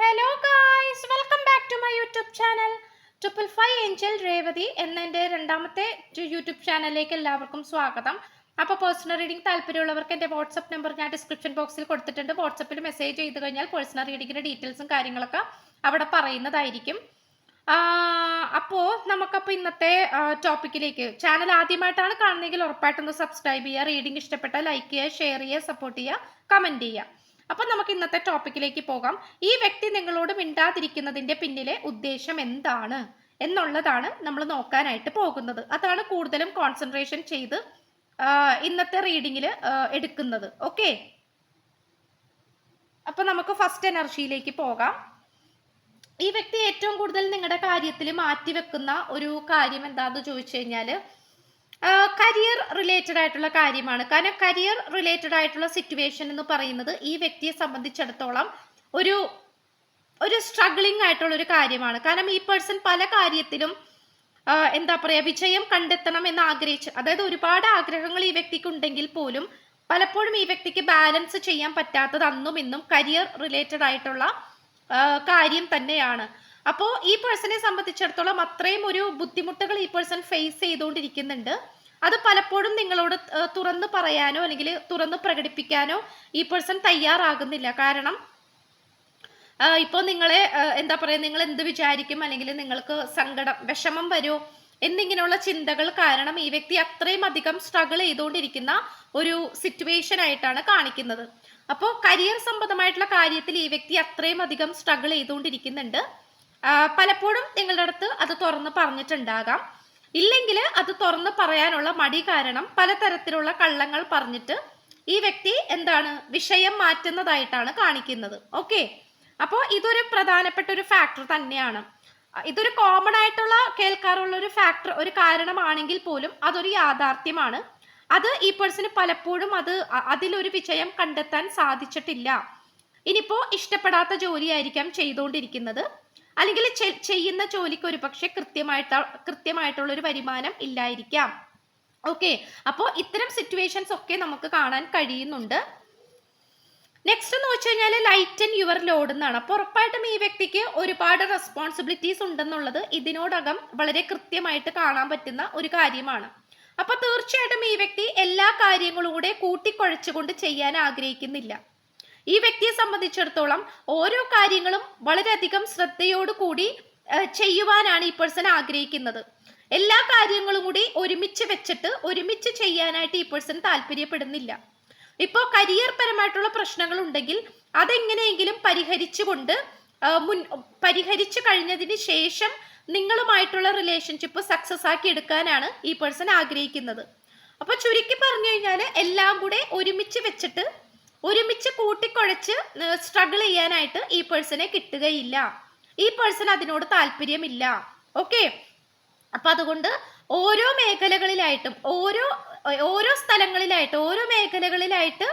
Hello guys, welcome back to my YouTube channel triple five angel Revathi എന്ന എൻ്റെ രണ്ടാമത്തെ YouTube ചാനലിലേക്ക് എല്ലാവർക്കും സ്വാഗതം. അപ്പോൾ പേഴ്സണൽ റീഡിംഗ് താല്പര്യമുള്ളവർക്ക് എൻ്റെ വാട്സപ്പ് നമ്പർ ഞാൻ ഡിസ്ക്രിപ്ഷൻ ബോക്സിൽ കൊടുത്തിട്ടുണ്ട്. വാട്സപ്പിൽ മെസ്സേജ് ചെയ്ത് കഴിഞ്ഞാൽ പേഴ്സണൽ റീഡിങ്ങിൻ്റെ ഡീറ്റെയിൽസും കാര്യങ്ങളൊക്കെ അവിടെ പറയുന്നതായിരിക്കും. അപ്പോൾ നമുക്കപ്പോൾ ഇന്നത്തെ ടോപ്പിക്കിലേക്ക്, ചാനൽ ആദ്യമായിട്ടാണ് കാണുന്നതെങ്കിൽ ഉറപ്പായിട്ടൊന്ന് സബ്സ്ക്രൈബ് ചെയ്യുക. റീഡിംഗ് ഇഷ്ടപ്പെട്ടാൽ ലൈക്ക് ചെയ്യുക, ഷെയർ ചെയ്യുക, സപ്പോർട്ട് ചെയ്യുക, കമൻറ്റ് ചെയ്യുക. അപ്പം നമുക്ക് ഇന്നത്തെ ടോപ്പിക്കിലേക്ക് പോകാം. ഈ വ്യക്തി നിങ്ങളോട് മിണ്ടാതിരിക്കുന്നതിൻ്റെ പിന്നിലെ ഉദ്ദേശം എന്താണ് എന്നുള്ളതാണ് നമ്മൾ നോക്കാനായിട്ട് പോകുന്നത്. അതാണ് കൂടുതലും കോൺസെൻട്രേഷൻ ചെയ്ത് ഇന്നത്തെ റീഡിങ്ങിൽ എടുക്കുന്നത്. ഓക്കെ, അപ്പം നമുക്ക് ഫസ്റ്റ് എനർജിയിലേക്ക് പോകാം. ഈ വ്യക്തി ഏറ്റവും കൂടുതൽ നിങ്ങളുടെ കാര്യത്തിൽ മാറ്റിവെക്കുന്ന ഒരു കാര്യം എന്താണെന്ന് ചോദിച്ചു കഴിഞ്ഞാൽ കരിയർ റിലേറ്റഡ് ആയിട്ടുള്ള കാര്യമാണ്. കാരണം കരിയർ റിലേറ്റഡ് ആയിട്ടുള്ള സിറ്റുവേഷൻ എന്ന് പറയുന്നത് ഈ വ്യക്തിയെ സംബന്ധിച്ചിടത്തോളം ഒരു സ്ട്രഗ്ലിംഗ് ആയിട്ടുള്ള ഒരു കാര്യമാണ്. കാരണം ഈ പേഴ്സൺ പല കാര്യത്തിലും എന്താ പറയുക, വിജയം കണ്ടെത്തണം എന്ന് ആഗ്രഹിച്ച്, അതായത് ഒരുപാട് ആഗ്രഹങ്ങൾ ഈ വ്യക്തിക്ക് ഉണ്ടെങ്കിൽ പോലും പലപ്പോഴും ഈ വ്യക്തിക്ക് ബാലൻസ് ചെയ്യാൻ പറ്റാത്തത് അന്നും ഇന്നും കരിയർ റിലേറ്റഡ് ആയിട്ടുള്ള കാര്യം തന്നെയാണ്. അപ്പോൾ ഈ പേഴ്സണെ സംബന്ധിച്ചിടത്തോളം അത്രയും ഒരു ബുദ്ധിമുട്ടുകൾ ഈ പേഴ്സൺ ഫേസ് ചെയ്തുകൊണ്ടിരിക്കുന്നുണ്ട്. അത് പലപ്പോഴും നിങ്ങളോട് തുറന്ന് പറയാനോ അല്ലെങ്കിൽ തുറന്ന് പ്രകടിപ്പിക്കാനോ ഈ പേഴ്സൺ തയ്യാറാകുന്നില്ല. കാരണം ഇപ്പോൾ നിങ്ങളെ എന്താ പറയുക, നിങ്ങൾ എന്ത് വിചാരിക്കും, അല്ലെങ്കിൽ നിങ്ങൾക്ക് സങ്കടം, വിഷമം വരുമോ എന്നിങ്ങനെയുള്ള ചിന്തകൾ കാരണം ഈ വ്യക്തി അത്രയും അധികം സ്ട്രഗിൾ ചെയ്തുകൊണ്ടിരിക്കുന്ന ഒരു സിറ്റുവേഷൻ ആയിട്ടാണ് കാണിക്കുന്നത്. അപ്പോൾ കരിയർ സംബന്ധമായിട്ടുള്ള കാര്യത്തിൽ ഈ വ്യക്തി അത്രയും അധികം സ്ട്രഗിൾ ചെയ്തുകൊണ്ടിരിക്കുന്നുണ്ട്. പലപ്പോഴും നിങ്ങളുടെ അടുത്ത് അത് തുറന്ന് പറഞ്ഞിട്ടുണ്ടാകാം. ഇല്ലെങ്കിൽ അത് തുറന്ന് പറയാനുള്ള മടി കാരണം പലതരത്തിലുള്ള കള്ളങ്ങൾ പറഞ്ഞിട്ട് ഈ വ്യക്തി എന്താണ് വിഷയം മാറ്റുന്നതായിട്ടാണ് കാണിക്കുന്നത്. ഓക്കെ, അപ്പോൾ ഇതൊരു പ്രധാനപ്പെട്ട ഒരു ഫാക്ടർ തന്നെയാണ്. ഇതൊരു കോമൺ ആയിട്ടുള്ള കേൾക്കാറുള്ള ഒരു ഫാക്ടർ, ഒരു കാരണമാണെങ്കിൽ പോലും അതൊരു യാഥാർത്ഥ്യമാണ്. അത് ഈ പേഴ്സണ് പലപ്പോഴും അതിലൊരു വിജയം കണ്ടെത്താൻ സാധിച്ചിട്ടില്ല. ഇനിയിപ്പോ ഇഷ്ടപ്പെടാത്ത ജോലിയായിരിക്കാം ചെയ്തുകൊണ്ടിരിക്കുന്നത്, അല്ലെങ്കിൽ ചെയ്യുന്ന ജോലിക്ക് ഒരു പക്ഷെ കൃത്യമായിട്ടുള്ള ഒരു വരുമാനം ഇല്ലായിരിക്കാം. ഓക്കെ, അപ്പോൾ ഇത്തരം സിറ്റുവേഷൻസ് ഒക്കെ നമുക്ക് കാണാൻ കഴിയുന്നുണ്ട്. നെക്സ്റ്റ് എന്ന് വെച്ച് കഴിഞ്ഞാൽ ലൈറ്റൻ യുവർ ലോഡ് എന്നാണ്. അപ്പോൾ ഉറപ്പായിട്ടും ഈ വ്യക്തിക്ക് ഒരുപാട് റെസ്പോൺസിബിലിറ്റീസ് ഉണ്ടെന്നുള്ളത് ഇതിനോടകം വളരെ കൃത്യമായിട്ട് കാണാൻ പറ്റുന്ന ഒരു കാര്യമാണ്. അപ്പൊ തീർച്ചയായിട്ടും ഈ വ്യക്തി എല്ലാ കാര്യങ്ങളും കൂടെ കൂട്ടിക്കുഴച്ചുകൊണ്ട് ചെയ്യാൻ ആഗ്രഹിക്കുന്നില്ല. ഈ വ്യക്തിയെ സംബന്ധിച്ചിടത്തോളം ഓരോ കാര്യങ്ങളും വളരെയധികം ശ്രദ്ധയോടുകൂടി ചെയ്യുവാനാണ് ഈ പേഴ്സൺ ആഗ്രഹിക്കുന്നത്. എല്ലാ കാര്യങ്ങളും കൂടി ഒരുമിച്ച് വെച്ചിട്ട് ഒരുമിച്ച് ചെയ്യാനായിട്ട് ഈ പേഴ്സൺ താല്പര്യപ്പെടുന്നില്ല. ഇപ്പോൾ കരിയർ പരമായിട്ടുള്ള പ്രശ്നങ്ങൾ ഉണ്ടെങ്കിൽ അതെങ്ങനെയെങ്കിലും പരിഹരിച്ചു കഴിഞ്ഞതിന് ശേഷം നിങ്ങളുമായിട്ടുള്ള റിലേഷൻഷിപ്പ് സക്സസ് ആക്കി എടുക്കാനാണ് ഈ പേഴ്സൺ ആഗ്രഹിക്കുന്നത്. അപ്പൊ ചുരുക്കി പറഞ്ഞു കഴിഞ്ഞാൽ എല്ലാം കൂടെ ഒരുമിച്ച് വെച്ചിട്ട് ഒരുമിച്ച് കൂട്ടിക്കുഴച്ച് സ്ട്രഗിൾ ചെയ്യാനായിട്ട് ഈ പേഴ്സണെ കിട്ടുകയില്ല. ഈ പേഴ്സൺ അതിനോട് താല്പര്യമില്ല. ഓക്കെ, അപ്പൊ അതുകൊണ്ട് ഓരോ മേഖലകളിലായിട്ടും ഓരോ സ്ഥലങ്ങളിലായിട്ട് ഓരോ മേഖലകളിലായിട്ട്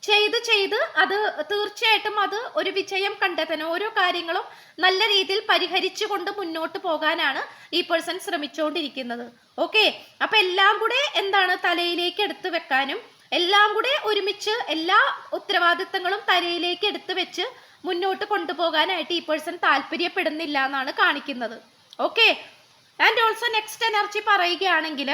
ചെയ്ത് അത് തീർച്ചയായിട്ടും അത് ഒരു വിജയം കണ്ടെത്താൻ, ഓരോ കാര്യങ്ങളും നല്ല രീതിയിൽ പരിഹരിച്ചു കൊണ്ട് മുന്നോട്ട് പോകാനാണ് ഈ പേഴ്സൺ ശ്രമിച്ചുകൊണ്ടിരിക്കുന്നത്. ഓക്കെ, അപ്പൊ എല്ലാം കൂടെ എന്താണ് തലയിലേക്ക് എടുത്തു വെക്കാനും എല്ലാം കൂടെ ഒരുമിച്ച് എല്ലാ ഉത്തരവാദിത്തങ്ങളും തലയിലേക്ക് എടുത്തു വെച്ച് മുന്നോട്ട് കൊണ്ടുപോകാനായിട്ട് ഈ പേഴ്സൺ താല്പര്യപ്പെടുന്നില്ല എന്നാണ് കാണിക്കുന്നത്. Okay, and also next energy പറയുകയാണെങ്കിൽ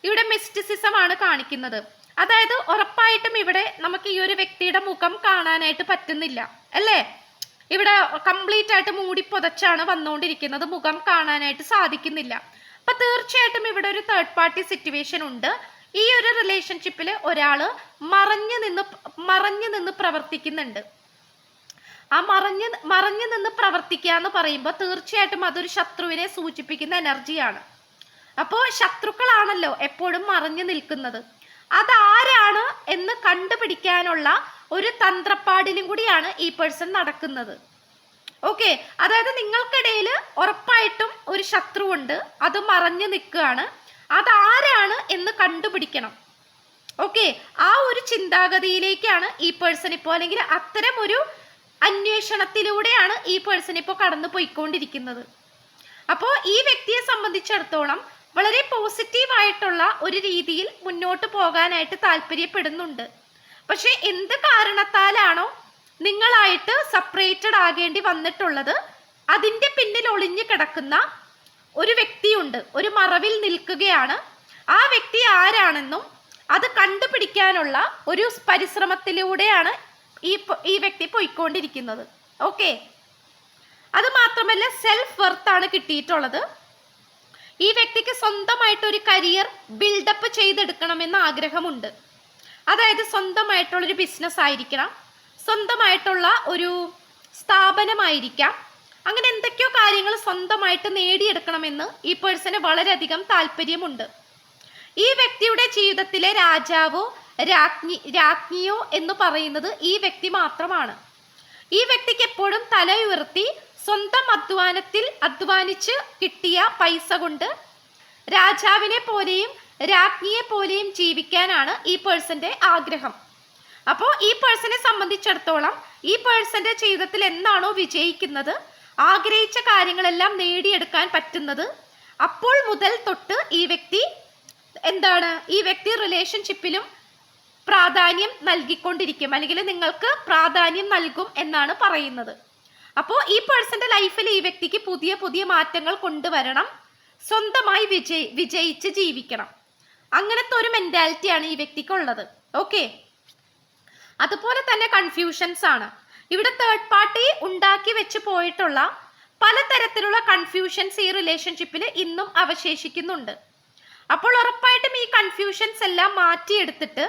ഇവിടെ മിസ്റ്റിസിസം ആണ് കാണിക്കുന്നത്. അതായത് ഉറപ്പായിട്ടും ഇവിടെ നമുക്ക് ഈ ഒരു വ്യക്തിയുടെ മുഖം കാണാനായിട്ട് പറ്റുന്നില്ല, അല്ലേ? ഇവിടെ കംപ്ലീറ്റ് ആയിട്ട് മൂടി പുതച്ചാണ് വന്നുകൊണ്ടിരിക്കുന്നത്, മുഖം കാണാനായിട്ട് സാധിക്കുന്നില്ല. അപ്പൊ തീർച്ചയായിട്ടും ഇവിടെ ഒരു തേർഡ് പാർട്ടി സിറ്റുവേഷൻ ഉണ്ട്. ഈ ഒരു റിലേഷൻഷിപ്പിൽ ഒരാള് മറഞ്ഞു നിന്ന് പ്രവർത്തിക്കുന്നുണ്ട്. ആ മറഞ്ഞു നിന്ന് പ്രവർത്തിക്കുക എന്ന് പറയുമ്പോൾ തീർച്ചയായിട്ടും അതൊരു ശത്രുവിനെ സൂചിപ്പിക്കുന്ന എനർജിയാണ്. അപ്പോൾ ശത്രുക്കളാണല്ലോ എപ്പോഴും മറഞ്ഞു നിൽക്കുന്നത്. അതാരാണ് എന്ന് കണ്ടുപിടിക്കാനുള്ള ഒരു തന്ത്രപ്പാടിലും കൂടിയാണ് ഈ പേഴ്സൺ നടക്കുന്നത്. ഓക്കെ, അതായത് നിങ്ങൾക്കിടയിൽ ഉറപ്പായിട്ടും ഒരു ശത്രുവുണ്ട്, അത് മറഞ്ഞു നിൽക്കുകയാണ്. അതാരാണ് എന്ന് കണ്ടുപിടിക്കണം. ഓക്കെ, ആ ഒരു ചിന്താഗതിയിലേക്കാണ് ഈ പേഴ്സൺ ഇപ്പോൾ, അല്ലെങ്കിൽ അത്തരം ഒരു അന്വേഷണത്തിലൂടെയാണ് ഈ പേഴ്സൺ ഇപ്പോൾ കടന്നു പോയിക്കൊണ്ടിരിക്കുന്നത്. അപ്പോൾ ഈ വ്യക്തിയെ സംബന്ധിച്ചിടത്തോളം വളരെ പോസിറ്റീവായിട്ടുള്ള ഒരു രീതിയിൽ മുന്നോട്ട് പോകാനായിട്ട് താല്പര്യപ്പെടുന്നുണ്ട്. പക്ഷെ എന്ത് കാരണത്താലാണോ നിങ്ങളായിട്ട് സെപ്പറേറ്റഡ് ആകേണ്ടി വന്നിട്ടുള്ളത് അതിൻ്റെ പിന്നിൽ ഒളിഞ്ഞു കിടക്കുന്ന ഒരു വ്യക്തിയുണ്ട്, ഒരു മറവിൽ നിൽക്കുകയാണ്. ആ വ്യക്തി ആരാണെന്നും അത് കണ്ടുപിടിക്കാനുള്ള ഒരു പരിശ്രമത്തിലൂടെയാണ് ഈ വ്യക്തി പോയിക്കൊണ്ടിരിക്കുന്നത്. ഓക്കെ, അത് മാത്രമല്ല സെൽഫ് വർത്ത് ആണ് കിട്ടിയിട്ടുള്ളത്. ഈ വ്യക്തിക്ക് സ്വന്തമായിട്ട് ഒരു കരിയർ ബിൽഡപ്പ് ചെയ്തെടുക്കണമെന്ന് ആഗ്രഹമുണ്ട്. അതായത് സ്വന്തമായിട്ടുള്ളൊരു ബിസിനസ് ആയിരിക്കണം, സ്വന്തമായിട്ടുള്ള ഒരു സ്ഥാപനമായിരിക്കാം, അങ്ങനെ എന്തൊക്കെയോ കാര്യങ്ങൾ സ്വന്തമായിട്ട് നേടിയെടുക്കണമെന്ന് ഈ പേഴ്സണ് വളരെയധികം താല്പര്യമുണ്ട്. ഈ വ്യക്തിയുടെ ജീവിതത്തിലെ രാജാവോ രാജ്ഞിയോ എന്ന് പറയുന്നത് ഈ വ്യക്തി മാത്രമാണ്. ഈ വ്യക്തിക്ക് എപ്പോഴും തല ഉയർത്തി സ്വന്തം അധ്വാനിച്ച് കിട്ടിയ പൈസ കൊണ്ട് രാജാവിനെ പോലെയും രാജ്ഞിയെ പോലെയും ജീവിക്കാനാണ് ഈ പേഴ്സന്റെ ആഗ്രഹം. അപ്പോൾ ഈ പേഴ്സണെ സംബന്ധിച്ചിടത്തോളം ഈ പേഴ്സന്റെ ജീവിതത്തിൽ എന്നാണോ വിജയിക്കുന്നത്, ആഗ്രഹിച്ച കാര്യങ്ങളെല്ലാം നേടിയെടുക്കാൻ പറ്റുന്നത്, അപ്പോൾ മുതൽ തൊട്ട് ഈ വ്യക്തി റിലേഷൻഷിപ്പിലും പ്രാധാന്യം നൽകിക്കൊണ്ടിരിക്കും, അല്ലെങ്കിൽ നിങ്ങൾക്ക് പ്രാധാന്യം നൽകും എന്നാണ് പറയുന്നത്. അപ്പോൾ ഈ പേഴ്സന്റെ ലൈഫിൽ ഈ വ്യക്തിക്ക് പുതിയ പുതിയ മാറ്റങ്ങൾ കൊണ്ടുവരണം, സ്വന്തമായി വിജയിച്ച് ജീവിക്കണം. അങ്ങനത്തെ ഒരു മെന്റാലിറ്റിയാണ് ഈ വ്യക്തിക്കുള്ളത്. ഓക്കെ, അതുപോലെ തന്നെ കൺഫ്യൂഷൻസ് ആണ്. ഇവിടെ തേർഡ് പാർട്ടി ഉണ്ടാക്കി വെച്ച് പോയിട്ടുള്ള പലതരത്തിലുള്ള കൺഫ്യൂഷൻസ് ഈ റിലേഷൻഷിപ്പിൽ ഇന്നും അവശേഷിക്കുന്നുണ്ട്. അപ്പോൾ ഉറപ്പായിട്ടും ഈ കൺഫ്യൂഷൻസ് എല്ലാം മാറ്റിയെടുത്തിട്ട്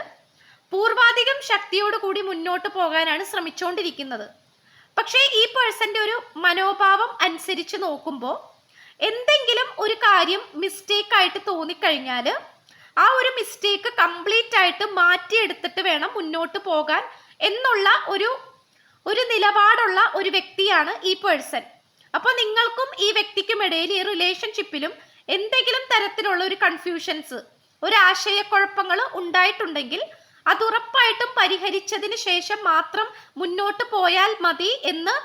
പൂർവാധികം ശക്തിയോട് കൂടി മുന്നോട്ട് പോകാനാണ് ശ്രമിച്ചുകൊണ്ടിരിക്കുന്നത്. പക്ഷേ ഈ പേഴ്സന്റെ ഒരു മനോഭാവം അനുസരിച്ച് നോക്കുമ്പോൾ എന്തെങ്കിലും ഒരു കാര്യം മിസ്റ്റേക്ക് ആയിട്ട് തോന്നിക്കഴിഞ്ഞാൽ ആ ഒരു മിസ്റ്റേക്ക് കംപ്ലീറ്റ് ആയിട്ട് മാറ്റിയെടുത്തിട്ട് വേണം മുന്നോട്ട് പോകാൻ എന്നുള്ള ഒരു നിലപാടുള്ള ഒരു വ്യക്തിയാണ് ഈ പേഴ്സൺ. അപ്പോൾ നിങ്ങൾക്കും ഈ വ്യക്തിക്കും ഇടയിൽ ഈ റിലേഷൻഷിപ്പിലും എന്തെങ്കിലും തരത്തിലുള്ള ഒരു കൺഫ്യൂഷൻസ്, ഒരു ആശയക്കുഴപ്പങ്ങൾ ഉണ്ടായിട്ടുണ്ടെങ്കിൽ അത് ഉറപ്പായിട്ടും പരിഹരിച്ചതിന് ശേഷം മാത്രം മുന്നോട്ട് പോയാൽ മതി എന്ന്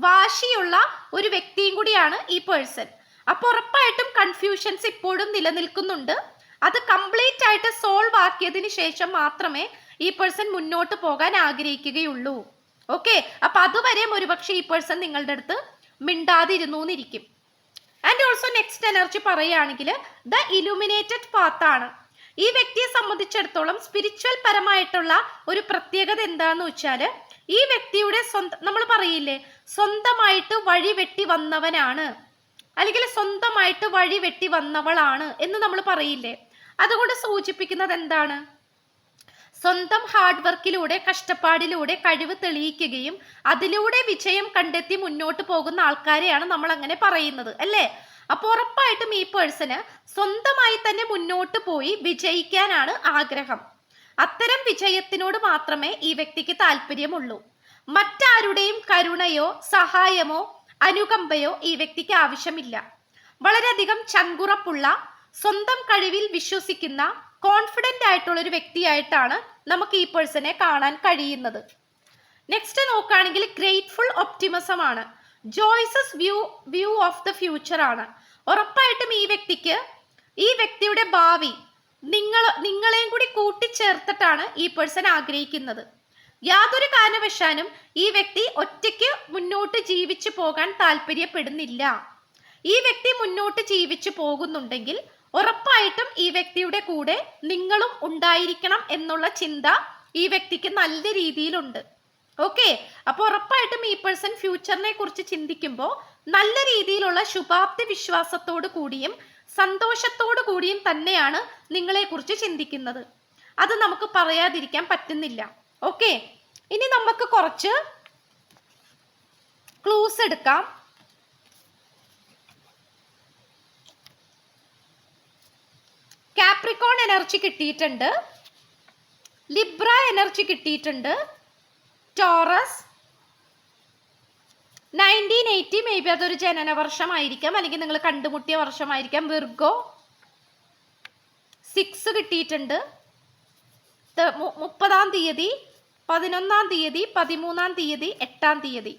വാശിയുള്ള ഒരു വ്യക്തിയും കൂടിയാണ് ഈ പേഴ്സൺ. അപ്പോൾ ഉറപ്പായിട്ടും കൺഫ്യൂഷൻസ് ഇപ്പോഴും നിലനിൽക്കുന്നുണ്ട്. അത് കംപ്ലീറ്റ് ആയിട്ട് സോൾവ് ആക്കിയതിന് ശേഷം മാത്രമേ ഈ പേഴ്സൺ മുന്നോട്ട് പോകാൻ ആഗ്രഹിക്കുകയുള്ളൂ. ഓക്കെ, അപ്പൊ അതുവരെ ഒരുപക്ഷെ ഈ പേഴ്സൺ നിങ്ങളുടെ അടുത്ത് മിണ്ടാതിരുന്നു എന്നിരിക്കും. ആൻഡ് ഓൾസോ നെക്സ്റ്റ് എനർജി പറയുകയാണെങ്കിൽ ദ ഇലുമിനേറ്റഡ് പാത്ത് ആണ്. ഈ വ്യക്തിയെ സംബന്ധിച്ചിടത്തോളം സ്പിരിച്വൽ പരമായിട്ടുള്ള ഒരു പ്രത്യേകത എന്താന്ന് വെച്ചാൽ ഈ വ്യക്തിയുടെ നമ്മൾ പറയില്ലേ, സ്വന്തമായിട്ട് വഴി വെട്ടി വന്നവനാണ്, അല്ലെങ്കിൽ സ്വന്തമായിട്ട് വഴി വെട്ടി വന്നവളാണ് എന്ന് നമ്മൾ പറയില്ലേ. അതുകൊണ്ട് സൂചിപ്പിക്കുന്നത് എന്താണ്? സ്വന്തം ഹാർഡ് വർക്കിലൂടെ, കഷ്ടപ്പാടിലൂടെ കഴിവ് തെളിയിക്കുകയും അതിലൂടെ വിജയം കണ്ടെത്തി മുന്നോട്ട് പോകുന്ന ആൾക്കാരെയാണ് നമ്മൾ അങ്ങനെ പറയുന്നത്, അല്ലേ? അപ്പോൾ ഉറപ്പായിട്ടും ഈ പേഴ്സണ് സ്വന്തമായി തന്നെ മുന്നോട്ട് പോയി വിജയിക്കാനാണ് ആഗ്രഹം. അത്തരം വിജയത്തിനോട് മാത്രമേ ഈ വ്യക്തിക്ക് താല്പര്യമുള്ളൂ. മറ്റാരുടെയും കരുണയോ സഹായമോ അനുകമ്പയോ ഈ വ്യക്തിക്ക് ആവശ്യമില്ല. വളരെയധികം ചങ്കുറപ്പുള്ള, സ്വന്തം കഴിവിൽ വിശ്വസിക്കുന്ന, കോൺഫിഡന്റ് ആയിട്ടുള്ള ഒരു വ്യക്തിയായിട്ടാണ് നമുക്ക് ഈ പേഴ്സണെ കാണാൻ കഴിയുന്നത്. നെക്സ്റ്റ് നോക്കുകയാണെങ്കിൽ ഗ്രേറ്റ്ഫുൾ ഒപ്റ്റിമിസം ആണ്. ജോയ്സസ് വ്യൂ ഓഫ് ദ ഫ്യൂച്ചർ ആണ്. ഉറപ്പായിട്ടും ഈ വ്യക്തിയുടെ ഭാവി നിങ്ങളെയും കൂടി കൂട്ടിച്ചേർത്തിട്ടാണ് ഈ പേഴ്സൺ ആഗ്രഹിക്കുന്നത്. യാതൊരു കാരണവശാലും ഈ വ്യക്തി ഒറ്റയ്ക്ക് മുന്നോട്ട് ജീവിച്ചു പോകാൻ താല്പര്യപ്പെടുന്നില്ല. ഈ വ്യക്തി മുന്നോട്ട് ജീവിച്ചു പോകുന്നുണ്ടെങ്കിൽ ഉറപ്പായിട്ടും ഈ വ്യക്തിയുടെ കൂടെ നിങ്ങളും ഉണ്ടായിരിക്കണം എന്നുള്ള ചിന്ത ഈ വ്യക്തിക്ക് നല്ല രീതിയിലുണ്ട്. ഓക്കെ, അപ്പോൾ ഉറപ്പായിട്ടും ഈ പേഴ്സൺ ഫ്യൂച്ചറിനെ കുറിച്ച് ചിന്തിക്കുമ്പോൾ നല്ല രീതിയിലുള്ള ശുഭാപ്തി വിശ്വാസത്തോടു കൂടിയും സന്തോഷത്തോടു കൂടിയും തന്നെയാണ് നിങ്ങളെ കുറിച്ച് ചിന്തിക്കുന്നത്. അത് നമുക്ക് പറയാതിരിക്കാൻ പറ്റുന്നില്ല. ഓക്കെ, ഇനി നമുക്ക് കുറച്ച് ക്ലൂസ് എടുക്കാം. കാപ്രിക്കോൺ എനർജി കിട്ടിയിട്ടുണ്ട്, ലിബ്ര എനർജി കിട്ടിയിട്ടുണ്ട്, ടോറസ് 1980 മേ ബി അതൊരു ജനന വർഷമായിരിക്കാം, അല്ലെങ്കിൽ നിങ്ങൾ കണ്ടുമുട്ടിയ വർഷമായിരിക്കാം. വിർഗോ 6 കിട്ടിയിട്ടുണ്ട്, 30-ാം തീയതി, 11-ാം തീയതി, 13-ാം തീയതി, 8-ാം തീയതി.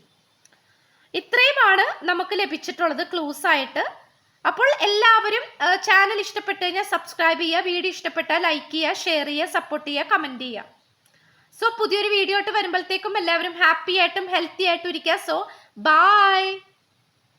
ഇത്രയുമാണ് നമുക്ക് ലഭിച്ചിട്ടുള്ളത് ക്ലൂസ് ആയിട്ട്. അപ്പോൾ എല്ലാവരും ചാനൽ ഇഷ്ടപ്പെട്ടു കഴിഞ്ഞാൽ സബ്സ്ക്രൈബ് ചെയ്യുക, വീഡിയോ ഇഷ്ടപ്പെട്ടാൽ ലൈക്ക് ചെയ്യുക, ഷെയർ ചെയ്യുക, സപ്പോർട്ട് ചെയ്യുക, കമൻറ്റ് ചെയ്യുക. സോ പുതിയൊരു വീഡിയോ ആയിട്ട് വരുമ്പോഴത്തേക്കും എല്ലാവരും ഹാപ്പി ആയിട്ടും ഹെൽത്തി ആയിട്ടും ഇരിക്കുക. So by.